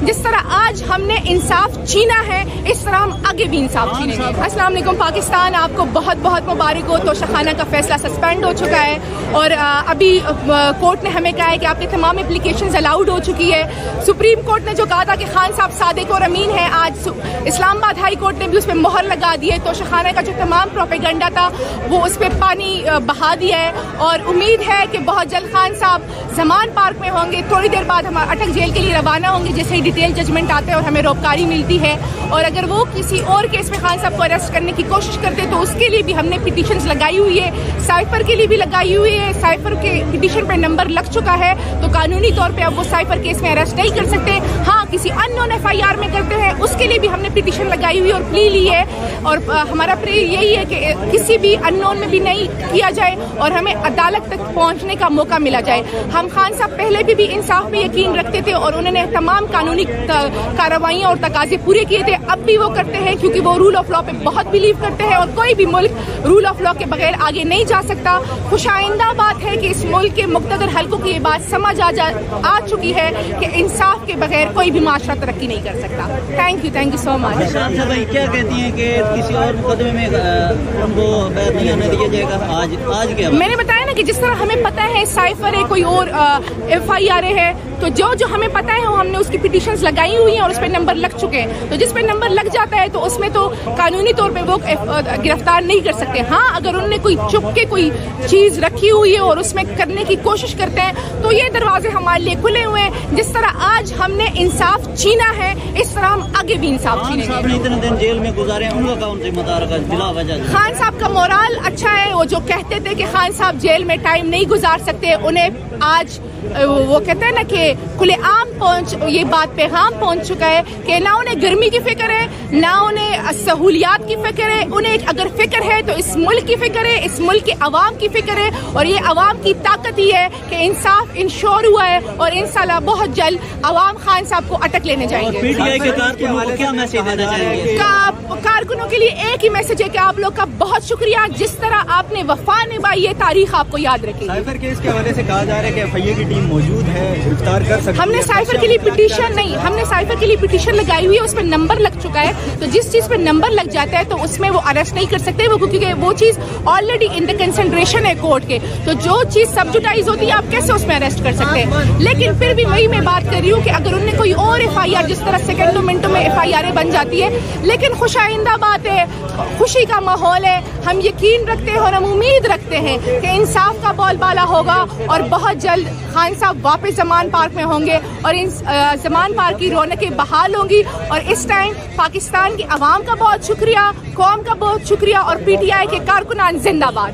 جس طرح آج ہم نے انصاف چھینا ہے اس طرح ہم آگے بھی انصاف چھینیں گے۔ السلام علیکم پاکستان، آپ کو بہت بہت مبارک ہو۔ توشہ خانہ کا فیصلہ سسپینڈ ہو چکا ہے اور ابھی کورٹ نے ہمیں کہا ہے کہ آپ کی تمام اپلیکیشنز الاؤڈ ہو چکی ہے۔ سپریم کورٹ نے جو کہا تھا کہ خان صاحب صادق اور امین ہیں، آج اسلام آباد ہائی کورٹ نے بھی اس پہ مہر لگا دی ہے۔ توشہ خانہ کا جو تمام پروپیگنڈا تھا وہ اس پہ پانی بہا دیا ہے اور امید ہے کہ بہت جلد خان صاحب زمان پارک میں ہوں گے۔ تھوڑی دیر بعد ہم اٹک جیل کے لیے روانہ ہوں گے جیسے ہی ڈیٹیل ججمنٹ آتے ہیں اور ہمیں روکاری ملتی ہے، اور اگر وہ کسی اور کیس میں خان صاحب کو اریسٹ کرنے کی کوشش کرتے تو اس کے لیے بھی ہم نے پٹیشنز لگائی ہوئی ہے، سائفر کے لیے بھی لگائی ہوئی ہے۔ سائفر کے پٹیشن پہ نمبر لگ چکا ہے تو قانونی طور پہ اب وہ سائفر کیس میں اریسٹ نہیں کر سکتے۔ ہاں کسی ان نون ایف آئی آر میں کرتے ہیں اس کے لیے بھی ہم نے پٹیشن لگائی ہوئی اور پلی لی ہے، اور ہمارا پریئر یہی ہے کہ کسی بھی ان نون میں بھی نہیں کیا جائے اور ہمیں عدالت تک پہنچنے کا موقع ملا جائے۔ ہم خان صاحب پہلے بھی انصاف میں یقین رکھتے تھے اور انہوں نے تمام قانونی کارروائیاں اور تقاضے پورے کیے تھے، اب بھی وہ کرتے ہیں کیونکہ وہ رول آف لا پہ بہت بلیو کرتے ہیں اور کوئی بھی ملک رول آف لا کے بغیر آگے نہیں جا سکتا۔ خوش آئندہ بات ہے کہ اس ملک کے مقتدر حلقوں کی یہ بات سمجھ آ چکی ہے کہ انصاف کے بغیر کوئی بھی معاشرہ ترقی نہیں کر سکتا۔ تھینک یو سو مچ۔ کیا کہتی ہیں کہ کسی اور مقدمے میں ان کو بیعت نہیں ہونے دیا جائے گا؟ آج کیا میں نے بتایا نا کہ جس طرح ہمیں پتہ ہے سائفر ہے، کوئی اور ایف آئی آر ہے، تو جو ہمیں پتہ ہے وہ ہم نے اس کی پٹیشنز لگائی ہوئی ہیں اور اس پہ نمبر لگ چکے ہیں، تو جس پہ نمبر لگ جاتا ہے تو اس میں تو قانونی طور پہ وہ گرفتار نہیں کر سکتے۔ ہاں اگر انہوں نے کوئی چپ کے کوئی چیز رکھی ہوئی ہے اور اس میں کرنے کی کوشش کرتے ہیں تو یہ دروازے ہمارے لیے کھلے ہوئے ہیں۔ جس طرح آج ہم نے انصاف چھینا ہے اس طرح ہم آگے بھی انصاف چھینیں گے۔ اتنے دن جیل میں گزارے ہیں، ان کا کون سی متعلقہ بلا وجہ؟ خان صاحب کا مورال اچھا ہے، وہ جو کہتے تھے کہ خان صاحب جیل میں ٹائم نہیں گزار سکتے، انہیں آج وہ کہتے ہیں نا کہ کھلے عام یہ بات پیغام پہنچ چکا ہے کہ نہ انہیں گرمی کی فکر ہے نہ انہیں سہولیات کی فکر ہے، انہیں اگر فکر ہے تو اس ملک کی فکر ہے، اس ملک کے عوام کی فکر ہے، اور یہ عوام کی طاقت ہی ہے کہ انصاف انشور ہوا ہے اور انشاءاللہ بہت جلد عوام خان صاحب کو اٹک لینے جائیں گے۔ پی ٹی آئی کے کارکنوں کو کیا میسج دینا چاہیں گے؟ کارکنوں کے لیے ایک ہی میسج ہے کہ آپ لوگ کا بہت شکریہ، جس طرح آپ نے وفا نبھائی ہے تاریخ آپ کو یاد رکھے گی۔ سائفر کیس کے حوالے سے کہا جا رہا ہے کہ ایف آئی اے کی ٹیم موجود ہے، گرفتار کر سکتی ہے۔ ہم نے سائفر کے لیے پٹیشن نہیں، ہم نے سائفر کے لیے پٹیشن لگائی ہوئی ہے، اس پہ نمبر لگ چکا ہے، تو جس چیز پہ نمبر لگ جاتا ہے تو اس میں وہ اریسٹ نہیں کر سکتے، وہ کیونکہ وہ چیز آلریڈی ان دا کنسنٹریشن ہے کورٹ کے، تو جو چیز سبجوٹائز ہوتی ہے آپ کیسے اس میں اریسٹ کر سکتے ہیں۔ لیکن پھر بھی وہی میں بات کر رہی ہوں کہ اگر انہوں نے کوئی اور ایف آئی آر، جس طرح سیکنڈوں منٹوں میں ایف آئی آر بن جاتی ہے، لیکن خوش آئندہ بات ہے، خوشی کا ماحول ہے، ہم یقین رکھتے ہیں اور ہم امید رکھتے ہیں کہ انصاف کا بول بالا ہوگا اور بہت جلد خان صاحب واپس زمان پارک میں ہوں گے اور ان زمان پارک کی رونقیں بحال ہوں گی۔ اور اس ٹائم پاکستان کی عوام کا بہت شکریہ، قوم کا بہت شکریہ، اور پی ٹی آئی کے کارکنان زندہ باد۔